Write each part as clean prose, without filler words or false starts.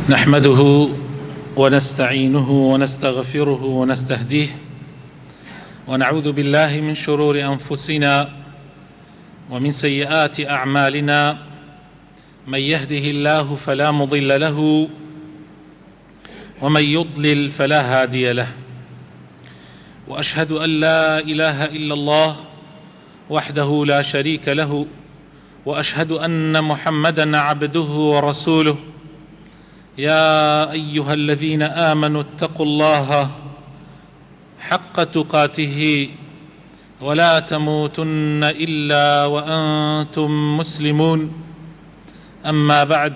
نحمده ونستعينه ونستغفره ونستهديه ونعوذ بالله من شرور أنفسنا ومن سيئات أعمالنا. من يهده الله فلا مضل له ومن يضلل فلا هادي له، وأشهد أن لا إله إلا الله وحده لا شريك له، وأشهد أن محمدًا عبده ورسوله. يا أيها الذين آمنوا اتقوا الله حق تقاته ولا تموتن إلا وأنتم مسلمون. أما بعد،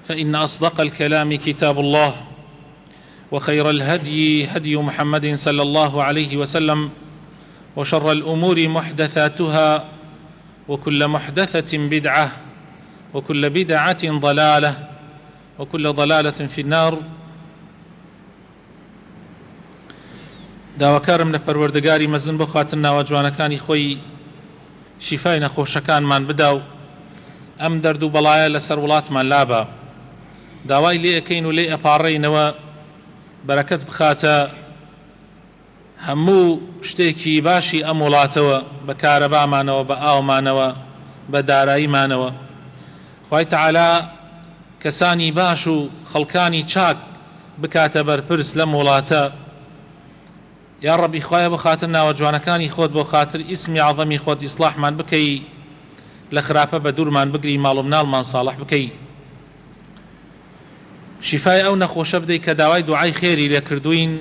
فإن أصدق الكلام كتاب الله، وخير الهدي هدي محمد صلى الله عليه وسلم، وشر الأمور محدثاتها، وكل محدثة بدعة، وكل بدعة ضلالة، وكل ضلالة في النار. داواکارم لە پەروەردگاری مەزن بۆ خاتر ناوە جوانەکانی خۆی شیفای نەخۆشەکانمان بدا و ئەم دەرد و بەڵایە لەسەر وڵاتمان لابە. داوای لێ ئەەکەین و لێ ئەپاڕێینەوە بەرەکەت بخاتە هەموو شتێکی باشی ئەم وڵاتەوە، بە کارەبامانەوە، بە ئاومانەوە، بە داراییمانەوە. خوای تەعالا کەسانی باش و خەڵکانی چاک بکاتە بەرپرس لەم وڵاتە. یا ڕەبی خوایە بۆ خاتر ناوە جوانەکانی خۆت، بۆ خاتر ئیسمی عەظەمی خۆت ئیسلاحمان بکەی، لە خراپە بە دوورمان بگری، ماڵ و مناڵمان ساڵح بکەی، شیفای ئەو نەخۆشە بدەی کە داوای دوعای خێری لێ کردوین.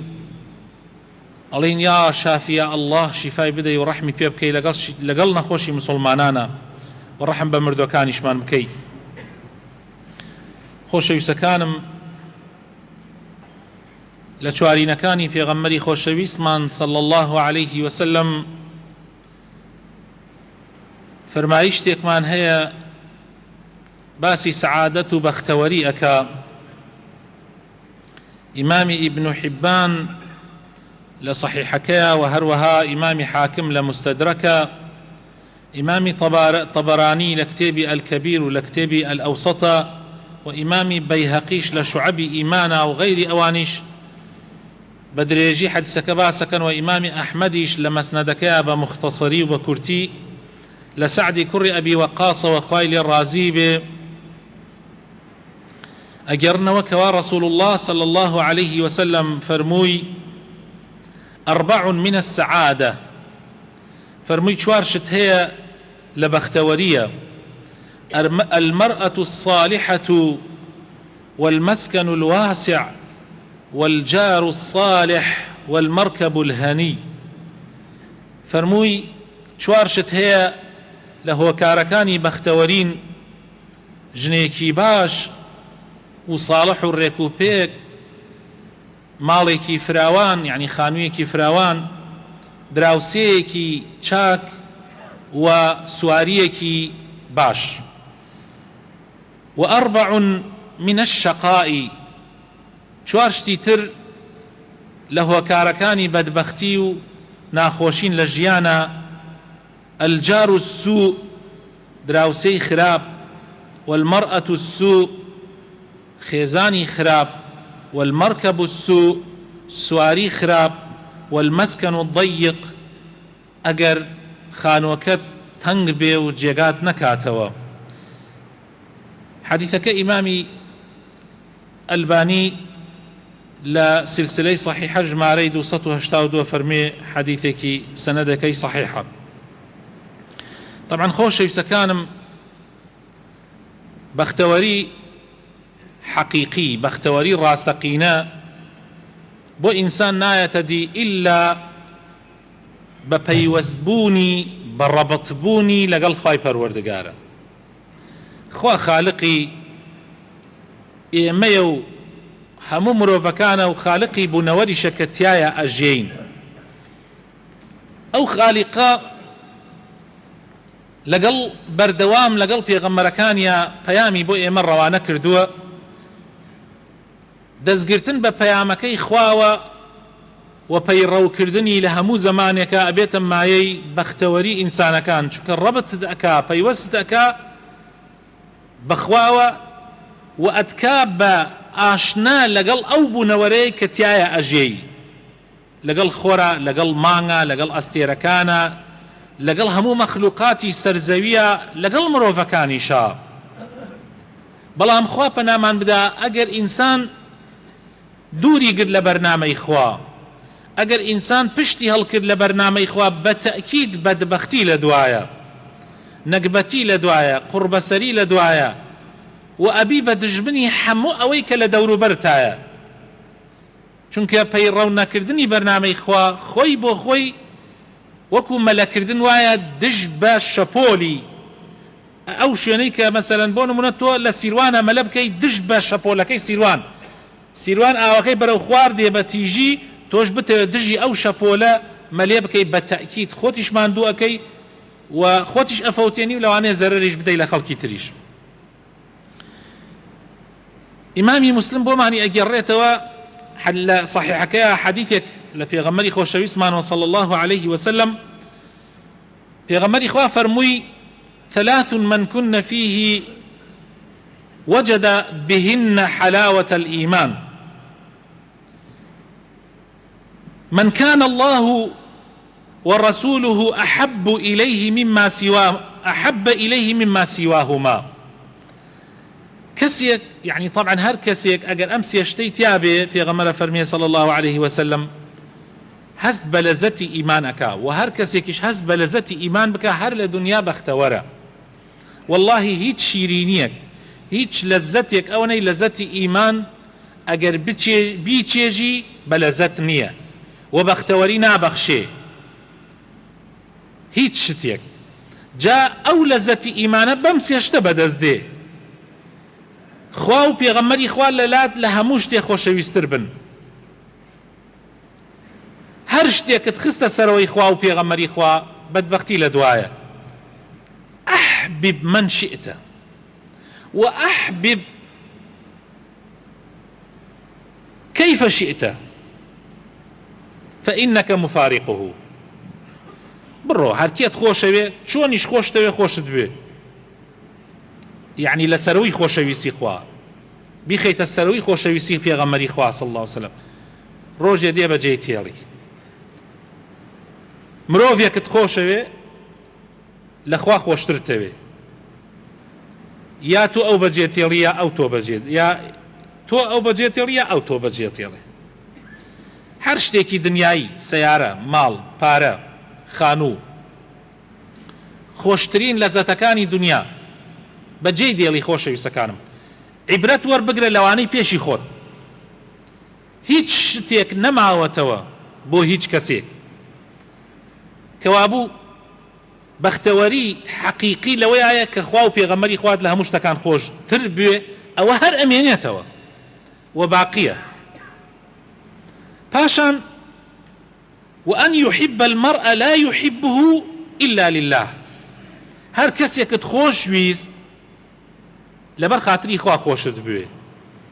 ئەڵێن یا شافیە ئەڵڵاه شیفای بدەی و ڕەحمی پێ بکەی لەگەڵ نەخۆشی مسڵمانانە، و ڕەحم بە مردوەکانیشمان بکەی. خۆشەویستەکانم، لە چوارینەکانی پێغەمبەری خۆشەویستمان صلی الله عليه وسلم فەرمایی شتێکمان هەیە باسی سەعادەت و بەختەوەری ئەکا. ئیمامی ئیبن حیبان لە صحیحەکەیە، و هەروەها ئیمامی حاکم لە مستەدرەکە، ئیمامی طەبەرانی لە کتێبی ئەلکەبیر و لە کتێبی ئەلئەوسەتە، و ئیمامی بەیهەقیش لە شوعەبی ئیمانە و غەیری ئەوانیش بە درێژی حەدیسەکە باسەکەن، و ئیمامی ئەحمەدیش لە مەسنەدەکەیە بە مختصری و بە کورتی لە سەعدی کوڕی ئەبی وەقاسەوە خوای لێ ڕازی بێ ئەگەڕنەوە کەوا ڕەسوول الله صلی الله عليه وسلم فەرمووی أربع من السعادة، فەرمووی چوار شت هەیە لە بەختەوەریە: المرأة الصالحة، والمسكن الواسع، والجار الصالح، والمركب الهني. فەرمووی چوار شت هەیە لە هۆکارەکانی بەختەوەرین: ژنێکی باش و ساڵح و ڕێک و پێک، ماڵێکی فراوان یعنی خانوویەکی فراوان، دراوسەیەکی چاک، و سواریەکی باش. وأربع من الشقاء، چوار شتی تر لە هۆکارەکانی بەدبەختی و ناخۆشین لە ژیانە: الجار السوء، دراوسەی خراپ، والمرأة السوء، خێزانی خراپ، والمركب السوء، سواری خراپ، والمسكن الضيق، ئەگەر خانووەکەت تەنگ بێ و جێگات نەکاتەوە. حەدیثەکە ئیمامی ئەلبانی لە سلسلەی صحیحە ژمارەی 282 فەرمێ حەدیثێکی سەنەدەکەی صحیحە. طبعا خۆشەویستەکانم، بەختەوەری حەقیقی، بەختەوەری ڕاستەقینە بۆ ئینسان نایەتە دی ئیلا بە پەیوەستبوونی، بە ڕەبەتبوونی لەگەڵ خوای پەروەردگارە. خوا خالقی ئێمەیە و هەموو مرۆڤەکانە، و خالقی بوونەوەریشە کە تایە ئەژێین. ئەو خالیقە لەگەڵ بەردەوام لەگەڵ پێغەمبەرەکانیە پەیامی بۆ ئێمە ڕەوانە کردووە. دەستگرتن بە پەیامەکەی خواوە و پەیڕەوکردنی لە هەموو زەمانێکە ئەبێتە مایەی بەختەوەری ئینسانەکان، چونکە ڕەبت ئەکا، پەیوەست ئەکا بەخواوە و ئەتکا بە ئاشنا لەگەڵ ئەو بوونەوەرەی کە تایە ئەژێی، لەگەڵ خۆرە، لەگەڵ مانگە، لەگەڵ ئەستێرەکانە، لەگەڵ هەموو مەخلوقاتی سەرزەویە، لەگەڵ مرۆڤەکانیشە. بەڵام خوا پەنامان بدا ئەگەر ئینسان دووری گرت لە بەرنامەی خوا، ئەگەر ئینسان پشتی هەڵکرد لە بەرنامەی خوا، بە تەئکید بەدبەختی لە دوایە، نەکبەتی لە دوایە، قوربەسەری لە دوایە، و ئەبی بە دژمنی هەموو ئەوەی کە لە دەوروبەرتایە. چونکە پەیڕەو نەکردنی بەرنامەی خوا خۆی بۆ خۆی وەکو مەلەکردن وایە دژ بە شەپۆلی ئەو شوێنەی کە مەسەلەن بۆ نمونە تۆ لە سیروانە مەلە بکەی دژ بە شەپۆلەکەی سیروان ئاوەکەی بەرەو خوار دێ بە تیژی، تۆش بتەوێت دژی ئەو شەپۆلە مەلێ بکەی بە تەئکید، خۆتیش ماندوو ئەەکەی و خۆتیش ئەفەوتێنی و لەوانەیە زەرەریش بدەی لە خەڵکی تریش. ئیمامی مسلم بۆمانی ئەگەڕێتەوە لە صحیحەکەیە حەدیثێک لە پێغەمبەری خۆشەویستمانەوە صلی الله عليه وسلم، پێغەمبەری خوا فەرمووی: ثلاث من كن فيه وجد بهن حلاوة الإيمان، من كان الله ورسوله أحب إليه مما سواهما. كسيك يعني طبعا هر كسيك أجر أمس يشتي تيابي في غمرة فرمية صلى الله عليه وسلم هست بلزتي إيمانك، وهر كسيكش هست بلزتي إيمان بك هر لدنيا بختورة. والله هيت شيرينيك هيت لذتك أوني لذتي إيمان أجر بيتشيجي بلزت نية وبختورينا بخشي هيت شتيك جاء أو لذتي إيمان بمس يشتبه دزدي خوا و پێغەمبەری خوا لە هەموو شتێک خۆشەویستتر بن. هەر شتێکت خستە سەرەوەی خوا و پێغەمبەری خوا بەدبەختی لە دوایە. أحبب من شئت وأحبب كيف شئت فإنك مفارقه. بڕۆ هەرکێت خۆشەوێ چۆنیش خۆشتەوێ خۆشت بێ، يعني لسروي خوشويسي خوا بخيت السروي خوشويسي بيغمري خوا صلى الله عليه وسلم روجي دي بجيتيلي مروفيا كت خوشوي لخوا خوشترتوي يا تو او بجيتيلي يا او تو بجيت يا تو او بجيتيلي يا او تو بجيتيلي. هر شتێکی دنیایی سیارە، ماڵ، پارە، خانوو، خۆشترین لەزەتەکانی دنیا بەجێی دێڵی خۆشەویستەکانم عیبرەت وەربگرە لەوانەی پێشی خۆت. هیچ شتێک نەماوەتەوە بۆ هیچ کەسێک کەوابوو بەختەوەری حەقیقی لەوەیە کە خوا و پێغەمبەری خوات لە هەموو شتەکان خۆشتر بێ، ئەوە هەر ئەمێنێتەوە و باقیە. پاشان وأن يحب المرء لا يحبه إلا لله. هەر کەسێکت خۆشویست لەبەر خاتری خوا خۆشت بوێ،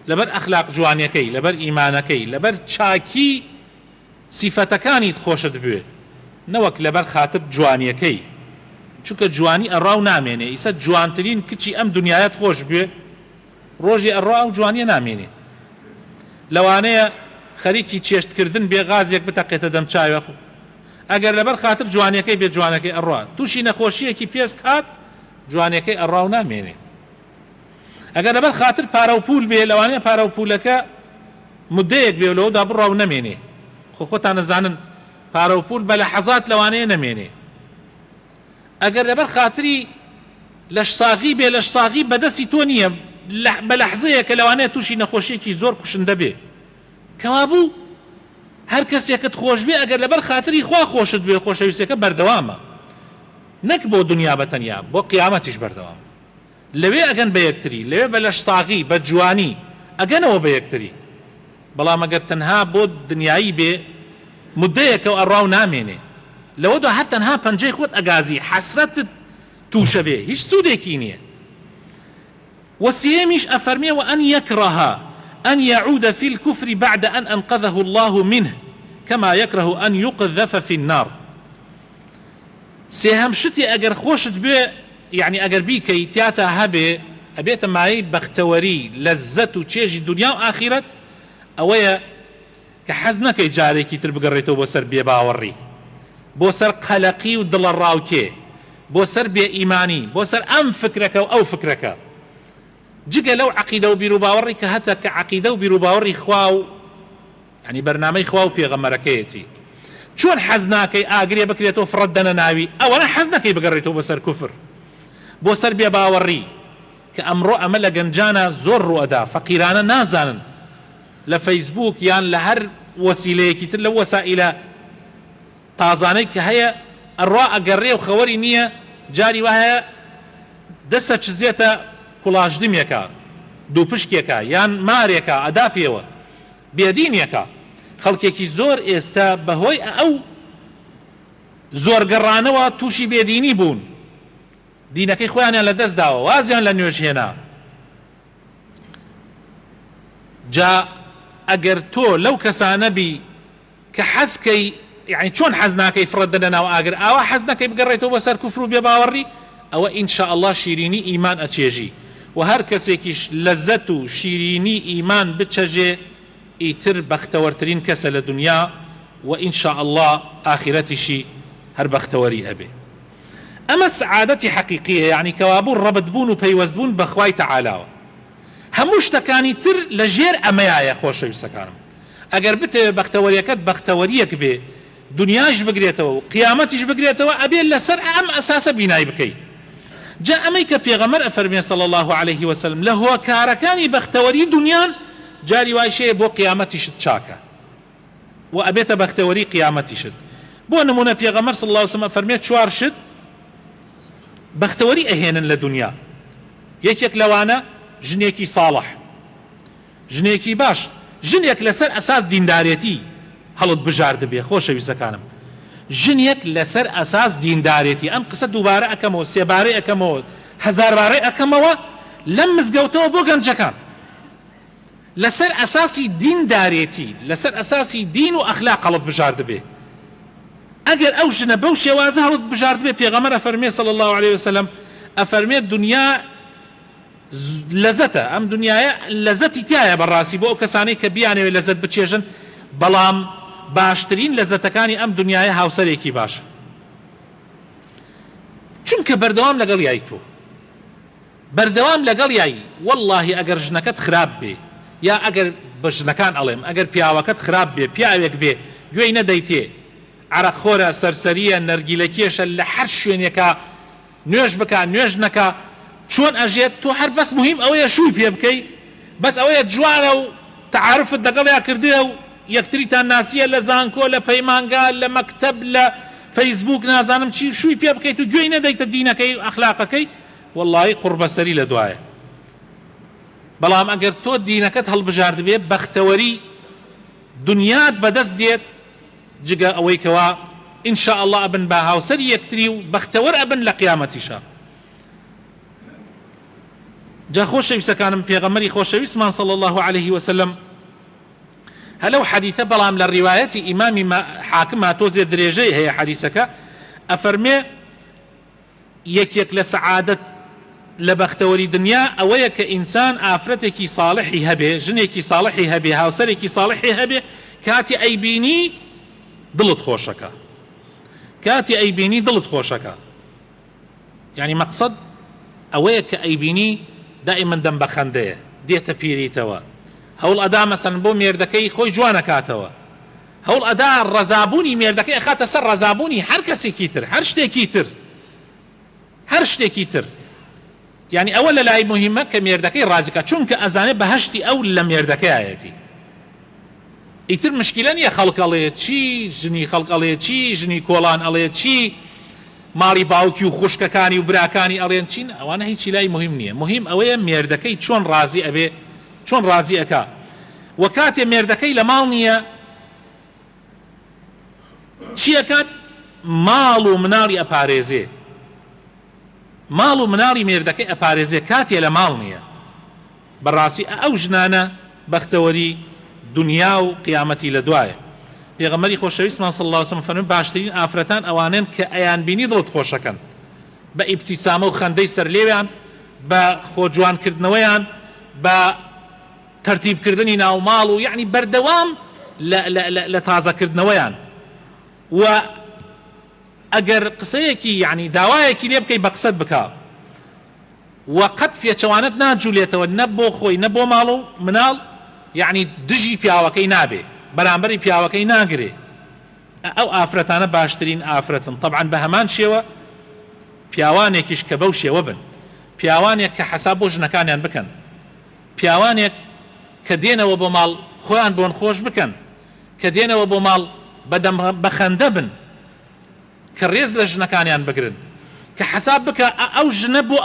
لەبەر ئەخلاق جوانیەکەی، لەبەر ئیمانەکەی، لەبەر چاکی سیفەتەکانیت خۆشت بوێ، نەوەک لەبەر خاتر جوانیەکەی. چونکە جوانی ئەڕاو نامێنێ. ئیسە جوانترین کچی ئەم دنیایەت خۆش بوێ، ڕۆژی ئەڕاو ئەو جوانیە نامێنێ. لەوانەیە خەریکی چێشتکردن بێ غازێک بتەقێتە دەم چاوێ، ئەگەر لەبەر خاتر جوانیەکەی بێ جوانەکەی ئەڕوا، تووشی نەخۆشیەکی پێست هات جوانیەکەی ئەڕاو نامێنێ. ئەگەر لەبەر خاتر پارە و پول بێ، لەوانەیە پارە و پولەکە مدەیەک بێ لەوەدا بڕاو نەمێنێ. خۆتان نەزانن پارە و پول بە لە حەزات لەوانەیە نەمێنێ. ئەگەر لەبەر خاتری لەش ساغی بێ، لەش ساغی بەدەستی تۆ نییە، بە لەحزەیە کە لەوانەیە تووشی نەخۆشیەکی زۆر کوشندە بێ. کەوابوو هەر کەسێکت خۆش بێ ئەگەر لەبەر خاتری خوا خۆشت بێ، خۆشەویستەکە بەردەوامە، نەک بۆ دنیا بەتەنیا، بۆ قیامەتیش بەردەوام. لەوێ ئەگەن بە یەکتری، لەوێ بە لەش ساغی بە جوانی ئەگەنەوە بە یەکتری. بەڵام ئەگەر تەنها بۆ دنیایی بێ مدەیەکە و ئەڕاو نامێنێ، لەوەدا هەر تەنها پەنجەی خۆت ئەگازی، حەسرەتت تووشە بێ، هیچ سوودێکی نییە. وەسیەمیش ئەفەرمێ وأن يكره أن يعود في الكفر بعد أن أنقذه الله منه كما يكره أن يقذف في النار. سێهەم شتی ئەگەر خۆشت بێ، يعني ئەگەر بیکەی تیاتە هەبێ ئەبێتە مایەی بەختەوەری لەزەت و چێژی دنیا و ئاخیرەت ئەوەیە کە حەز نەکەی جارێکی تر بگەڕێتەوە بۆ سەر بێباوەڕی، بۆ سەر قەلەقی و دڵە ڕاوکێ، بۆ سەر بێ ئیمانی، بۆ سەر ئەم فکرەکە و ئەو فکرەکە، جگە لەو عەقیدە و بیر و باوەڕی کە هەتا کە عەقیدە و بیر و باوەڕی خوا و ینی بەرنامەی خوا و پێغەمبەرەکەیەتی. چۆن حەز ناکەی ئاگرێ بکرێتەوە فڕەت دەنە ناوی، ئەوەنە حەز نەکەی بگەڕێتەوە بە سەر کوفر، بۆ سەر بێ باوەڕی کە ئەمڕۆ ئەمە لە گەنجانە زۆر ڕوئەدا، فەقیرانە نازانن لە فەیسبووک یان لە هەر وەسیلەیەکی تر لە وەسائیلە تازانەی کە هەیە ئەڕوا ئەگەڕێ و خەوەری نییە، جاری وایە دەسە چزێتە کوڵاشدمێکە، دوو پشکێکە یان مارێکە ئەدا پێوە بێدینێکە. خەڵکێکی زۆر ئێستا بەهۆی ئەو زۆر گەڕانەوە تووشی بێدینی بوون، دینەکەی خۆیانیان لە دەست داوە، وازیان لە نوێژ هێنا. جا ئەگەر تۆ لەو کەسانە بی کە حەزکەی یعنی چۆن حەز ناکەی فڕەت دەنە ناو ئاگر، ئاوا حەز نەکەی بگەڕێتەوە بەسەر کوفر و بێ باوەڕی، ئەوە ئینشاء الله شیرینی ئیمان ئەچێژی، و هەر کەسێکیش لەزەت و شیرینی ئیمان بچەژێ ئیتر بەختەوەرترین کەسە لە دنیا، و ئینشاء الله ئاخرەتیشی هەر بەختەوەری ئەبێ. ئەمە سعادەتی حەقیقیە، یعنی کەوابوو ڕەبت بوون و پەیوەست بوون بە خوای تەعالاوە. هەموو شتەکانی تر لە ژێر ئەمەیە خۆشەویستەکانم. ئەگەر بتێ بەختەوەریەکەت بەختەوەریەک بێ، دنیاش بگرێتەوە و قیامەتیش بگرێتەوە، ئەبێ لەسەر ئەم ئەساسە بینای بکەی. جا ئەمەی کە پێغەمبەر ئەفەرمێ صلی الله عليه وسلم لە هۆکارەکانی بەختەوەری دنیان جاری وای شەیە بۆ قیامەتیشت چاکە و ئەبێتە بەختەوەری قیامەتیشت. بۆ نمونە پێغەمبەر صلی الله عليه وسلم ئەفەرمێ چوار شت بەختەوەری ئەهێنن لە دنیا. یەکێک لەوانە ژنێکی ساڵح، ژنێکی باش، ژنێک لەسەر ئەساس دیندارێتی هەڵت بژارد بێ. خۆشەویستەکانم، ژنێک لەسەر ئەساس دیندارێتی، ئەم قسە دووبارە ئەکەمەوە، سێبارەی ئەکەمەوە، هەزاربارەی ئەکەمەوە لەم مزگەوتەوە بۆ گەنجەکان، لەسەر ئەساسی دیندارێتی، لەسەر ئەساسی دین و ئەخلاق هەڵت بژارد بێ. ئەگەر ئەو ژنە بەو شێوازە هەڵت بژارد بێ، پێغەمبەر ئەفەرمێ صلی الله عليه وسلم ئەفەرمێ دنیا لەزەتە، ئەم دنیاە لەزەتی تایە بەڕاستی بۆ ئەو کەسانەی کە بیانەوێت لەزەت بچێژن، بەڵام باشترین لەزەتەکانی ئەم دنیاە هاوسەرێکی باشە، چونکە بەردەوام لەگەڵ یای تۆ، بەردەوام لەگەڵ یایی. واللهی ئەگەر ژنەکەت خراپ بێ، یا ئەگەر بە ژنەکان ئەڵێم ئەگەر پیاوەکەت خراپ بێ، پیاوێک بێ گوێی نەدەیتێ، عەرەقخۆرە، سەرسەریە، نەرگیلەکێشە، لە هەر شوێنێکە نوێژ بکە نوێژ نەکە، چۆن ئەژێت تۆ هەر بەس مهم ئەوەیە شووی پێ بکەی، بەس ئەوەیە جوانە و تعارفت لەگەڵیا کردێ و یەکتریتان ناسیە لە زانکۆ، لە پەیمانگا، لە مەکتەب، لە فەیسبوک، نازانم چی، شووی پێ بکەیت و گوێی نەدەیتە دینەکەی و ئەخلاقەکەی، واللهی قوربەسەری لە دوایە. بەڵام ئەگەر تۆ دینەکەت هەڵبژارد بێ، بەختەوەری دنیات بەدەست دێت، جگە ئەوەی کەوا ئینشاء الله ئەبن بە هاوسەری یەکتری و بەختەوەر ئەبن لە قیامەتیشە. جا خۆشەویستەکانم، پێغەمبەری خۆشەویستمان صلی الله عليه وسلم هەلەو حەدیثە، بەڵام لە ڕیوایەتی ئیمامی حاکم هاتۆزێ درێژەی هەیە حەدیثەکە، ئەفەرمێ یەکێک لە سەعادەت لە بەختەوەری دنیا ئەوەیە کە ئینسان ئافرەتێکی ساڵحی هەبێ، ژنێکی ساڵحی هەبێ، هاوسەرێکی ساڵحی هەبێ، کاتی ئەیبینی دڵت خۆشەکە، کاتی ئەیبینی دڵت خۆشەکە. یعنی مەقسەد ئەوەیە کە ئەیبینی دائما دەم بە خەندەیە، دێتە پیریتەوە، هەوڵ ئەدا مەسەن بۆ مێردەکەی خۆی جوانەکاتەوە، هەوڵ ئەدا ڕەزابوونی مێردەکەی ئەخاتە سەر ڕەزابوونی هەر کەسێکی تر، هەر شتێکی تر، هەر شتێکی تر. یعنی ئەوە لە لای مهمە کە مێردەکەی ڕازیکە، چونکە ئەزانێ بەهەشتی ئەو لە مێردەکەیەتی. ئیتر مشکلە نییە خەڵک ئەڵێ چی، ژنی خەڵک ئەڵێ چی، ژنی کۆڵان ئەڵێ چی، ماڵی باوکی و خوشکەکانی و براکانی ئەڵێن چین، ئەوانە هیچی لای مهم نییە. مهم ئەوەیە مێردەکەی چۆن ڕازی ئەبێ، چۆن ڕازی ئەکا. و کاتێ مێردەکەی لە ماڵ نییە، چیەکات؟ ماڵ و مناڵی ئەپارێزێ، ماڵ و مناڵی مێردەکەی ئەپارێزێ کاتێ لە ماڵ نییە. بەڕاستی ئەو ژنانە بەختەوەری دنیا و قیامەتی لە دوایە. پێغەمبەری خۆشەویستمان صلی الله عليه وسلم فەرمووی باشترین ئافرەتان ئەوانن کە ئەیان بینی دڵت خۆشەکەن، بە ئیبتیسامە و خەندەی سەر لێویان بە خۆجوانکردنەوەیان بە تەرتیبکردنی ناوماڵ و یعنی بەردەوام لە تازەکردنەوەیان و ئەگەر قسەیەکی یعنی داوایەکی لێ بکەی بە قسەت بکە وقت پێچەوانت ناجوولێتەوە نە بۆ خۆی نە بۆ ماڵ و مناڵ یعنی دژی پیاوەکەی نابێ بەرامبەری پیاوەکەی ناگرێ ئەو ئافرەتانە باشترین ئافرەتن طبعا بە هەمان شێوە پیاوانێکیش کە بەو شێوە بن پیاوانێک کە حەساب بۆ ژنەکانیان بکەن پیاوانێک کە دێنەوە بۆ ماڵ خۆیان بۆن خۆش بکەن کە دێنەوە بۆ ماڵ بەخەندە بن کە ڕێز لە ژنەکانیان بگرن کە حەساب بکە ئەو ژنە بۆ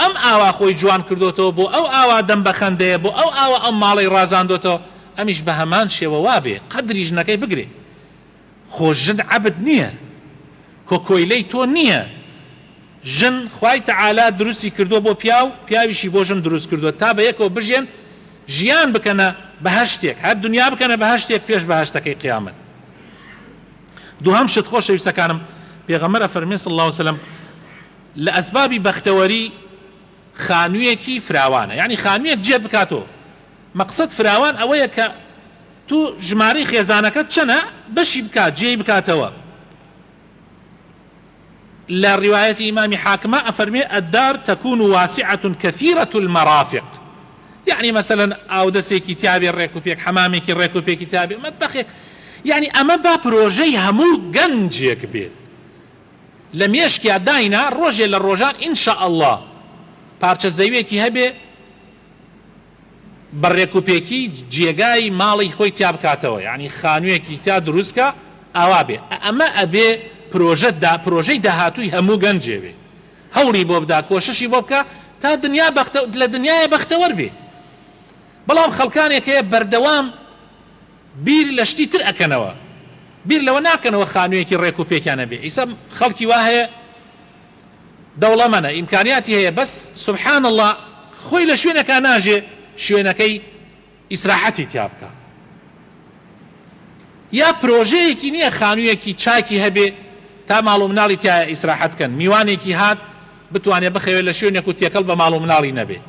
ئەم ئاوا خۆی جوان کردوتەوە بۆ ئەو ئاوا دەم بەخەندەیە بۆ ئەو ئاوا ئەم ماڵی ڕازاندۆتەوە ئەمیش بە هەمان شێوە وابێ قەدری ژنەکەی بگرێ خۆ ژن عەبد نییە کۆکۆیلەی تۆ نییە ژن خوای تەعالا دروستی کردووە بۆ پیاویشی بۆ ژن دروست کردووە تا بە یەکەوە بژێن ژیان بکەنە بەهەشتێک هەر دنیا بکەنە بەهەشتێک پێش بەهەشتەکەی قیامەت دووهەم شت خۆشەویستەکانم پێغەمبەر فەرمێ صلی الله علیه وسلم لە ئەسبابی بەختەوەری خانوویەکی فراوانە یعنی خانوویەک جێ بکاتەوە مەقسەد فراوان ئەوەیە کە تو ژمارەی خێزانەکەت چەنە بەشی بکات جێی بکاتەوە لا رواية إمام حاكمة أفرمي الدار تكون واسعة كثيرة المرافق يعني مثلا أو دسي كتابي الريكو بيك حمامي كي الريكو بيك كتابي مطبخي يعني أما با بروجي همو جنجيك بيت لم يشكي داينا روجي للروجان إن شاء الله بارچە زەویەکی هەبێ بەڕێکو پێکی جێگای ماڵی خۆی تیا بکاتەوە یعنی خانوویەکی تا دروستکە ئاوا بێ ئەمە ئەبێ پرۆژەی داهاتووی هەموو گەنجێ بێ هەوڵی بۆ بدا کۆششی بۆ بکە تا دنیا لە دنیای بەختەوەر بێ بەڵام خەڵکانێک هەیە بەردەوام بیر لە شتی تر ئەکەنەوە بیر لەوە ناکەنەوە خانوویەکی ڕێک و پێکیانە بێ ئیسا خەڵکی وا هەیە دەوڵەمەنە ئیمکانیاتی هەیە بەس سبحان الله خۆی لە شوێنەکە ناژێ شوێنەکەی ئیسراحەتی تیا بکە یا پرۆژەیەکی نییە خانوویەکی چاکی هەبێ تا ماڵ و مناڵی تایە ئیسراحەتکەن میوانێکی هات بتوانێت بخەوێت لە شوێنێک و تێکەڵ بە ماڵ و مناڵی نەبێ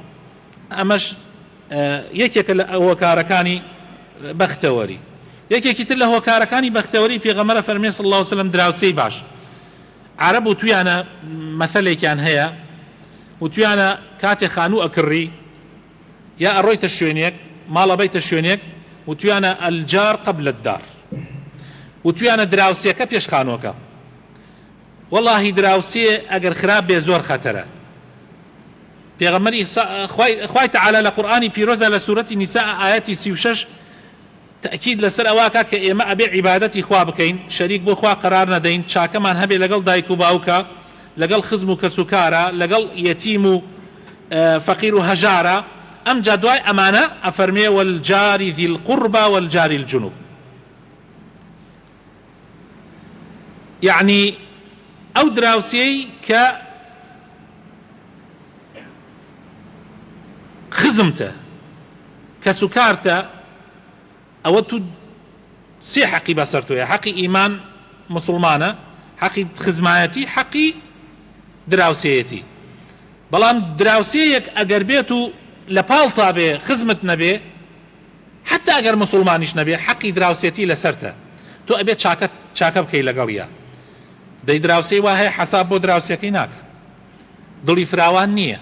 ئەمەش یەکێکە لە هۆکارەکانی بەختەوەری یەکێکی تر لە هۆکارەکانی بەختەوەری پێغەمبەر فەرمێ صلی الله علیه وسلم دراوسەی باش عرب و تویانە مەثەلێکیان هەیە و تویانە کاتێ خانوو ئەکڕی یا ئەڕۆیتە شوێنێک ماڵە بەیتە شوێنێک و تویانە ئەلجار قبل الدار و تویانە دراوسێکە پێش خانووەکە واللهی دراوسێ ئەگەر خراپ بێ زۆر خەتەرە پێغەمبەری خوای تەعالا لە قورئانی پیرۆزە لە سوورەتی نیساء ئاەتی 36 تأكيد لسر أواكا كإما أبي عبادتي خوا بكين شريك بو خوا قرار ندين شاكا من هبي لقل دايكو باوكا لقل خزمو كسكارا لقل يتيمو فقير هجارا أم جادواي أمانة أفرمي والجار ذي القربى والجار الجنوب يعني أو دراوسي خزمته كسكارته ئەوە تو سێ حەقی بەسەرتۆیە حەقی ئیمان مسلمانە حەقی خزمایەتی حەقی دراوسێتی بەڵام دراوسەیەک ئەگەر بێت و لە پاڵتا بێ خزمت نەبێ حتا ئەگەر مسلمانیش نەبێ حەقی دراوسێتی لەسەرتە تۆ ئەبێت چاکە بکەی لەگەڵیە دەی دراوسەی وا هەیە حەساب بۆ دراوسەکەی ناکە دڵی فراوان نییە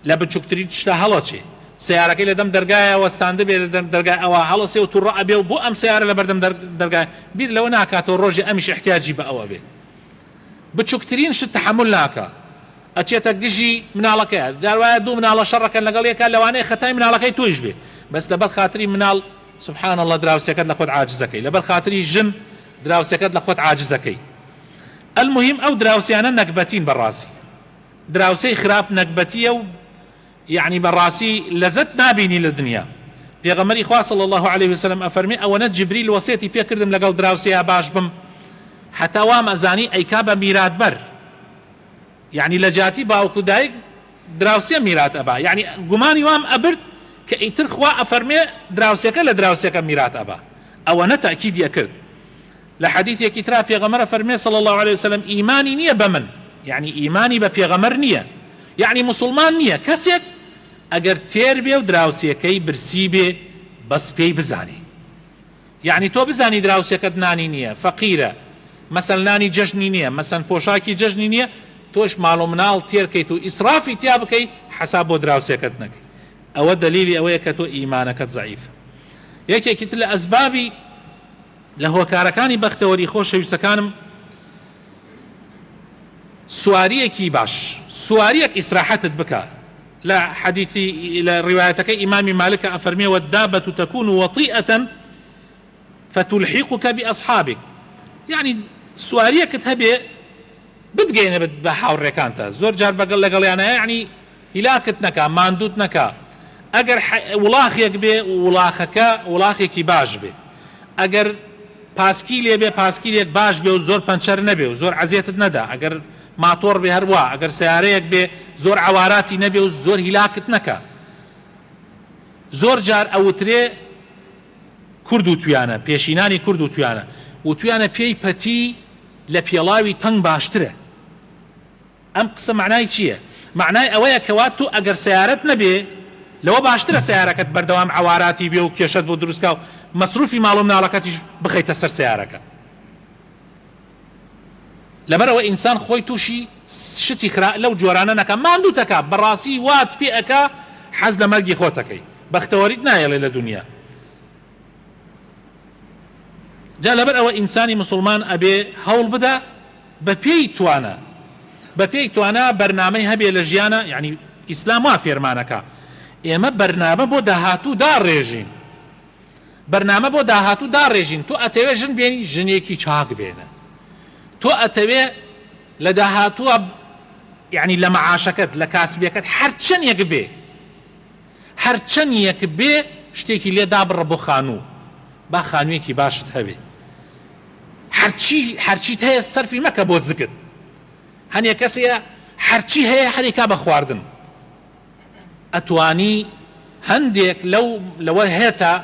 لە بچووکتری شتە هەڵەچێ سیارەکەی لە دەم دەرگایە وەستاندە بێ لە دەرگای ئەوە هەڵەسێ و تووڕە ئەبێ و بۆ ئەم سیارە لە بەردەم دەرگای بیر لەوە ناکاتەوە ڕۆژی ئەمیش احتیاجی بە ئەوە بێ بچووکترین شت تەحمل ناکە ئەچێتە گژی مناڵەکەیە جار وایە دوو مناڵە شەڕەکەن لەگەڵ یەکە لەوانەیە خەتای مناڵەکەی تۆیش بێ بەس لەبەر خاتری مناڵ سبحان الله دراوسەکەت لە خۆت عاجزەکەی لەبەر خاتری ژن دراوسەکەت لە خۆت عاجزەکەی المهم ئەو دراوسیانە نەکبەتین بەڕاستی دراوسەی خراپ نەکبەتیە و يعني براسي لزت نابيني للدنيا پێغەمبەری خوا صلی الله عليه وسلم أفرمي أوەنە جبريل وەسێتی پێ کردم لەگەڵ دراوسەیە باش بم حتى وام ئەزانی ئەیکا بە میراتبەر يعني لە جاتی باوکو دایک دراوسێ میرات ئەبا يعني گومانی وام ئەبرد کە ئیتر خوا ئەفەرمێ دراوسەکە لە دراوسەکە میرات ئەبا ئەوەنە تەئکیدیە کرد لە حەدیثێکی ترا پێغەمبەر فەرمێ صلی الله عليه وسلم ئیمانی نییە بە من يعني ئیمانی بە پێغەمبەر نییە یعنی مسلمان نییە کەسێک ئەگەر تێر بێ و دراوسەکەی برسی بێ بەس پێی بزانێ، یعنی تۆ بزانی دراوسەکەت نانی نییە، فەقیرە، مەسەل نانی جەژنی نییە، مەسەن پۆشاکی جەژنی نییە، تۆش ماڵ و مناڵ تێرکەیت و ئیسرافی تیا بکەی حەساب بۆ دراوسەکەت نەکەی، ئەوە دلیلی ئەوەیە کە تۆ ئیمانەکەت زەعیفە. یەکێکی تر لە ئەسبابی لە هۆکارەکانی بەختەوەری خۆشەویستەکانم سواریەکی باش، سواریەک ئیسراحەتت بکە. لە حەدیثی لە ڕیوایەتەکەی ئیمامی مالکە ئەفەرمێ والدابة تكون وطيئة فتلحقك بأصحابك، يعني سواریەکت هەبێ بتگەینە بە هاوڕێکانتە، زۆر جار بەگەڵ لەگەڵیانە یعنی هیلاکت نەکا، ماندووت نەکا. ئەگەر وڵاخێک بێ وڵاخەکە وڵاخێکی باش بێ، ئەگەر پاسکی لێ بێ پاسکیلێک باش بێ و زۆر پەنچەر نەبێ و زۆر عەزیەتت نەدا، ئەگەر ماتۆر بێ هەروە، ئەگەر سیارەیەک بێ زۆر عەواراتی نەبێ و زۆر هیلاکت نەکا. زۆر جار ئەوترێ کورد و تویانە، پێشینانی کورد و تویانە، و تویانە پێی پەتی لە پێڵاوی تەنگ باشترە. ئەم قسە معنای چییە؟ معنای ئەوەیە کەوا تو ئەگەر سیارەت نەبێ لەوە باشترە سیارەکەت بەردەوام عەواراتی بێ و کێشت بۆ دروستکە و مەسروفی ماڵ و مناڵەکەتیش بخەیتە سەر سیارەکەت. لەبەرەوە ئینسان خۆی تووشی شتی خرا لەو جۆرانە نەکە، ماندوو تەکا، بەڕاستی وات پێ ئەکا حەز لە مەرگی خۆتەکەی، بەختەوەریت نایەڵێ لە دنیا. جا لەبەر ئەوە ئینسانی مسلمان ئەبێ هەوڵ بدە بە پێی توانە، بە پێی توانە بەرنامەی هەبێ لە ژیانە، یعنی ئیسلام وا فێرمانەکە ئێمە بەرنامە بۆ داهاتوو داڕێژین، بەرنامە بۆ داهاتوو داڕێژین. تۆ ئەتەوێ ژن بێنی ژنێکی چاک بێنە، تۆ ئەتەوێ لە داهاتووە یعنی لە مەعاشەکەت لە کاسبیەکەت هەرچەند یەک بێ، هەرچەند یەک بێ شتێکی لێ دابڕە بۆ خانوو، با خانوویەکی باشت هەبێ، هەرچیت هەیە سەرفی مەکە بۆ زگت. هەنێ کەسەیە هەرچی هەیە هەرێکا بە خواردن، ئەتوانی هەندێک لەوە هێتا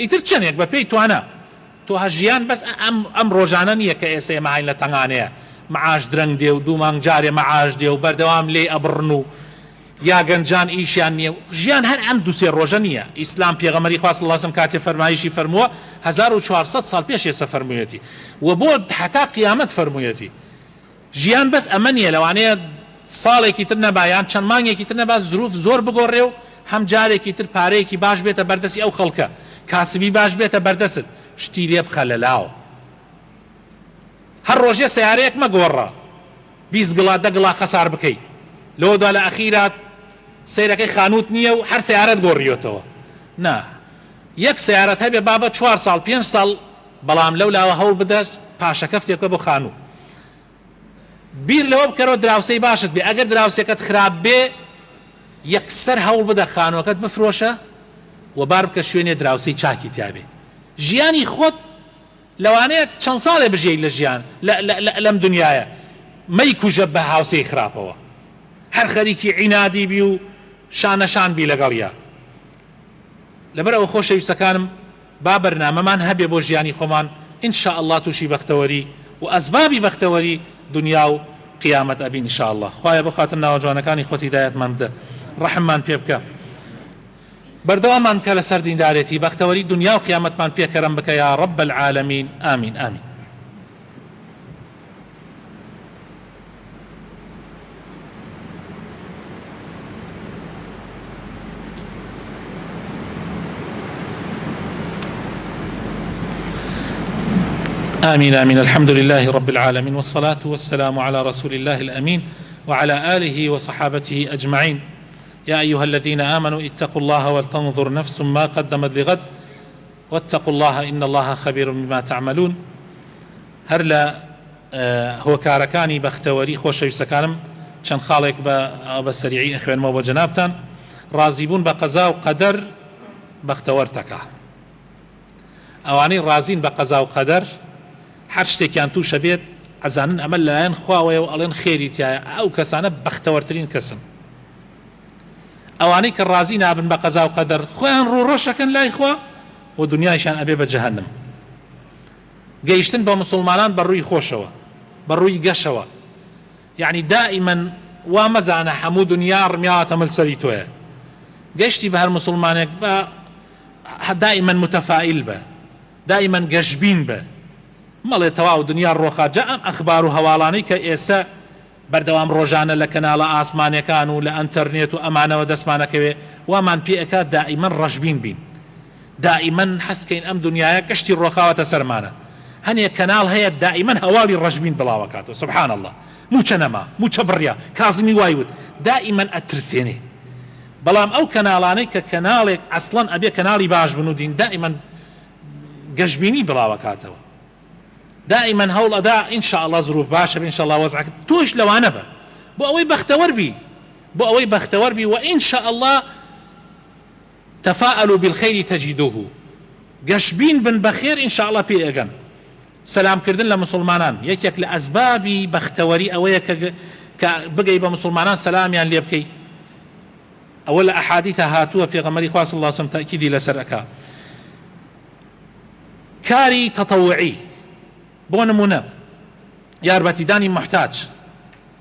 ئیتر چەندێک بە پێی توانە. تۆ هەژیان بەس ئەم ڕۆژانە نییە کە ئێسێ ماین لە تەنگانەیە، معاش درەنگ دێ و دوو مانگ جارێ مەعاش دێ و بەردەوام لێ ئەبڕن و یا گەنجان ئیشیان نییە. ژیان هەر ئەم دووسێ ڕۆژە نییە. ئیسلام پێغەمبەری خوا صلی الله علیه و سلم کاتێ فەرمایشی فەرمووە 1400 ساڵ پێش ئێستا فەرموویەتی و بۆ حتا قیامەت فەرموویەتی. ژیان بەس ئەمە نییە، لەوانەیە ساڵێکی تر نەبایان چەند مانگێکی تر نەبا زروف زۆر بگۆڕێ و هەم جارێکی تر پارەیەکی باش بێتە بەردەستی ئەو خەڵکە، کاسبی باش بێتە بەردەست، شتی لێ بخە لە لاوە. هەر ڕۆژێ سیارەیەک مەگۆڕە 20 گڵا 10 گڵا خەسار بکەی، لەوەدا لە ئەخیرات سیرەکەی خانووت نییە و هەر سیارەت گۆڕیۆتەوە. نا، یەک سیارەت هەبێ بابە 4 ساڵ 5 ساڵ، بەڵام لەو لاوە هەوڵ بدە پاشەکەفتێکە بۆ خانوو. بیر لەوە بکەرەوە دراوسەی باشت بێ، ئەگەر دراوسەکەت خراپ بێ یەکسەر هەوڵ بدە خانووەکەت بفرۆشە و بار بکە شوێنێ دراوسەی چاکی تیابێ. ژیانی خۆت لەوانەیە چەند ساڵێ بژێی لە ژیان لەم دنیاە مەی کوژە بە هاوسەی خراپەوە، هەر خەریکی عینادی بی و شانەشان بی لەگەڵیا. لەبەر ئەوە خۆشەویستەکانم با بەرنامەمان هەبێ بۆ ژیانی خۆمان، ئینشاء الله تووشی بەختەوەری و ئەسبابی بەختەوەری دنیا و قیامەت ئەبین ئینشاء الله. خوایە بۆ خاتر ناوەجوانەکانی خۆت هیدایەتمان بدە، ڕەحممان پێ بکە، بەردەوامان کە لەسەر دیندارێتی بەختەوەری دنیا و قیامەتمان پێکەرم بکە یا رب العالمین. ئامین ئامین. آمين آمين. الحمد لله رب العالمين والصلاة والسلام على رسول الله الأمين وعلى آله وصحابته أجمعين. يا أيها الذين آمنوا اتقوا الله ولتنظر نفس ما قدمت لغد واتقوا الله إن الله خبير بما تعملون. هرلا هو كاركاني بختوري خۆشەویستەکانم چەند خاڵێک بە سەریعی ئەخوێنمەوە بۆ جەنابتان. رازیبوون بە قەزا و قەدەر بەختەوەر تەکا. ئەوانەی رازین بە قەزا و قەدەر هەر شتێکیان تووشە بێت ئەزانن ئەمە لەلایەن خواوەیە و ئەڵێن خێری تایە، ئەو کەسانە بەختەوەرترین کەسن. ئەوانەی کە رازی نابن بە قەزا و قەدەر خۆیان ڕوڕۆشەکەن لای خوا و دنیایشان ئەبێ بە جەهەنم. گەیشتن بە مسلمانان بە ڕووی خۆشەوە، بە ڕووی گەشەوە، یعنی دائیمەن وا مەزانە هەموو دنیا ڕمیاوەتە ملسەری تۆیە. گەشتی بە هەر مسلمانێک بە دائما متفائل بە، دائما گەشبین بە، مەڵێ تەواو دنیا ڕۆخا. جا ئەم ئەخبار و هەواڵانەی کە ئێستا بەردەوام ڕۆژانە لە کەناڵە ئاسمانیەکان و لە ئەنتەرنێت و ئەمانەوە دەستمانەکەوێ، وامان پێ ئەکات دائما ڕەشبین بین، دائما حەسکەین ئەم دنیاە گەشتی ڕۆخاوەتە سەرمانە. هەنێک کەناڵ هەیە دائما هەواڵی ڕەشبین بڵاوەکاتەوە. سبحان الله، موچە نەما موچە بڕیا کازمی وایوت دائما ئەترسێنێ. بەڵام ئەو کەناڵانەی کە کەناڵێک ئەسڵەن ئەبێ کەناڵی باش بنوودین دائما گەشبینی بڵاوەکاتەوە، دائما هەوڵ ئەدا ئینشاءالله زروف باشە ئینشاءالله وەزعەکە تۆش لەوانە بە بۆ ئەوەی بەختەوەر بی، بۆ ئەوەی بەختەوەر بی. وئینشاءالله تفاءلوا بالخير تجدوه، گەشبین بن بەخێر ئینشاءالله پێ ئەگەن. سەلامکردن لە مسلمانان یەکێک لە ئەسبابی بەختەوەری ئەوەیە کە بگەی بە مسلمانان سەلامیان لێ بکەی. ئەوە لە ئەحادیثە هاتووە پێغەمبەری خوا صلی الله علیه وسلم تاکیدی لەسەر ئەکا. کاری تەطەووعی بۆ نمونە یاربەتیدانی محتاج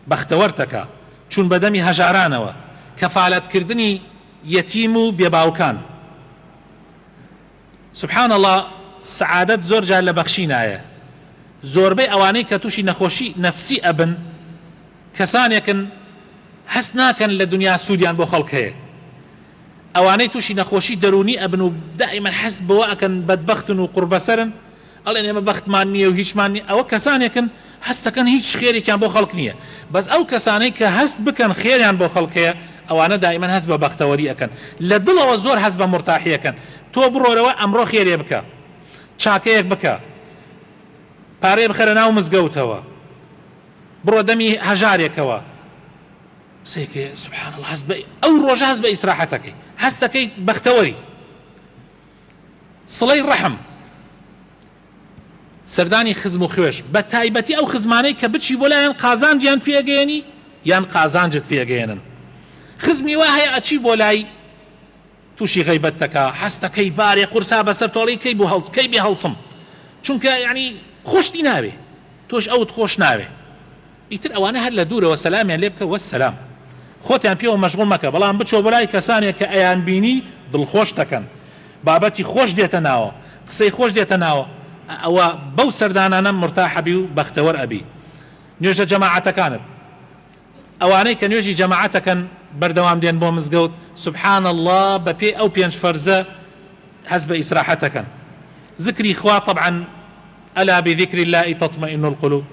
بەختەوەرتەکە، چون بەدەمی هەژارانەوە، کەفالەتکردنی یەتیم و بێباوکان. سبحان الله، سعادەت زۆر جار لە بەخشی نایە. زۆربەی ئەوانەی کە تووشی نەخۆشی نەفسی ئەبن کەسانێکن هەست ناکەن لە دنیا سوودیان بۆ خەڵک هەیە. ئەوانەی تووشی نەخۆشی دەرونی ئەبن و دائما حەست بەوە ئەکەن بەدبەختن و قوربەسەرن، ئەڵێن ئێمە بەختمان نییە و هیچمان نییە. ئەوە کەسانێکن هەستەکەن هیچ خێرێکیان بۆ خەڵک نییە. بەس ئەو کەسانەی کە هەست بکەن خێریان بۆ خەڵک هەیە ئەوانە دائما هەست بە بەختەوەری ئەکەن، لە دڵەوە زۆر هەست بە مرتاحیەکەن. تۆ بڕۆرەوە ئەمڕۆ خێرێ بکە، چاکەیەک بکە، پارەی بخەرە ناو مزگەوتەوە، بڕۆ دەمی هەژارێکەوە، سێکێ سبحان الله هەست بە ئەو ڕۆژە هەست بە ئیسراحەتەکەی، هەستەکەی بەختەوەری. سڵەی ڕەحم، سەردانی خزم و خوێش، بە تایبەتی ئەو خزمانەی کە بچی بۆ لایەن قازانجیان پێگەێنی یان قازانجت پێگەێنن. خزمی وا هەیە ئەچی بۆ لای تووشی غەیبەت دەکا، هەستەکەی بارێ قورسا بەسەر تۆڵی کەی بۆ هەڵس کەی بێ هەڵسم، چونکە یعنی خۆشتی ناوێ، تۆش ئەوت خۆش ناوێ. ئیتر ئەوانە هەر لە دوورەوە سەلامیان لێ بکە وەسەلام، خۆتیان پێوە مەشغوڵ مەکە، بەڵام بچۆ بۆ لای کەسانێک کە ئەیان بینی دڵخۆش دەکەن، بابەتی خۆش دێتە ناوە، قسەی خۆش دێتە ناوە، ئەوە بەو سەردانانە مرتاحەبی و بەختەوەر ئەبی. نوێژە جەماعەتەکانت، ئەوانەی کە نوێژی جەماعەتەکەن بەردەوام دێن بۆ مزگەوت، سبحان الله بەپێ ئەو پێنج فەرزە هەست بە ئیسراحەتەکەن. ذکری خوا طبعا ئەلا بذکر الله تطمئن القلوب،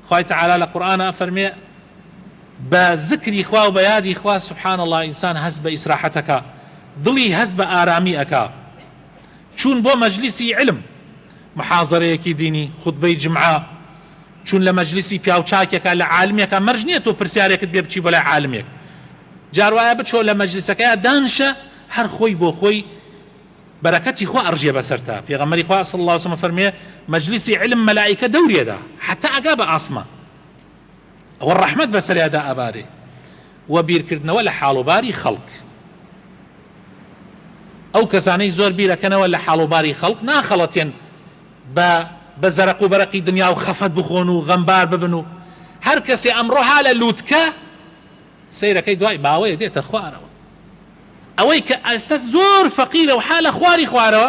خوای تعالی لە قورئانە فەرمێ بە ذکری خوا و بە یادی خوا سبحان الله ئینسان هەست بە ئیسراحەتەکە، دڵی هەست بە ئارامی ئەکا. چون بۆ مەجلیسی علم، محاضرەیەکی دینی، خوتبەی جمعە، چون لە مەجلیسی پیاوچاکێکە لە عالمێکە مەرج نییە تۆ پرسیارێکت بێ بچی بۆ لای عالمێک، جاروایە بچۆ لە مەجلیسەکەیە دانشە هەر خۆی بۆ خۆی بەرەکەتی خوا ئەڕژێ بەسەرتا. پێغەمبەری خوا صلی الله علیه وسلم فەرمێ مەجلیسی علم مەلائیکە دەورێدا حتا ئەگا بە ئاسما، ئەوە ڕەحمەت بەسەریادا ئەبارێ. و بیرکردنەوە لە حاڵوباری خەڵک، ئەو کەسانەی زۆر بیرەکەنەوە لە حاڵوباری خەڵک ناخەڵەتێن بە زەرق و بەرەقی دنیا و خەفەت بخۆن و غەمبار ببن و هەر کەسێ ئەمڕۆ حالە لووتکە سەیرەکەی دوای باوەیە دێتە خوارەوە. ئەوەی کە ئێستا زۆر فەقیرە و حالە خواری خوارەوە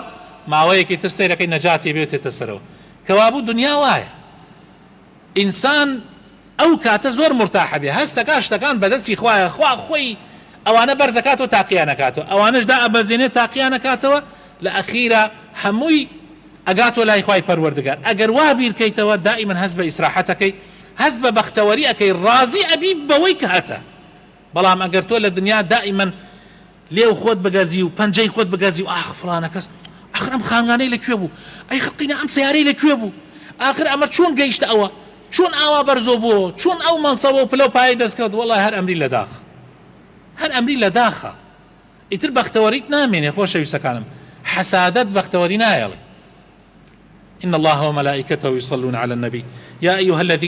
ماوەیەکی تر سەیرەکەی نەجاتی بێتێتە سەرەوە. کەوابوو دنیا وایە، ئینسان ئەو کاتە زۆر مرتاحە بێ، هەستەکە شتەکان بەدەستی خوایە، خوا خۆی ئەوانە بەرزەکاتەوە تاقییانەکاتەوە، ئەوانشدا ئەبەزێنێت تاقییانەکاتەوە، لە ئەخیرە هەمووی ئەگاتۆ لای خوای پەروەردگار. ئەگەر وا بیرکەیتەوە دائما هەست بە ئیسراحەتەکەی، هەست بە بەختەوەری ئەەکەی، ڕازی ئەبی بەوەی کە هەتە. بەڵام ئەگەر تۆ لە دنیا دائما لێو خۆت بگەزی و پەنجەی خۆت بگەزی و ئاخ فڵانە کەس ئاخر ئەم خانگانەی لەکوێ بوو، ئەی خەڵقینە ئەم سەیارەی لەکوێ بوو، ئاخر ئەمە چۆن گەیشتە ئەوە، چۆن ئاوا بەرزۆ بووە، چۆن ئەو مەنسەبە و پلە و پایەی دەستکەوت. وەڵڵای هەر ئەمری لە داخە، هەر ئەمری لە داخە. ئیتر بەختەوەریت نامێنێ خۆشەویستەکانم، حەسادەت بەختەوەری نایەڵێ. إن الله وملائكته يصلون على النبي يا أيها الذين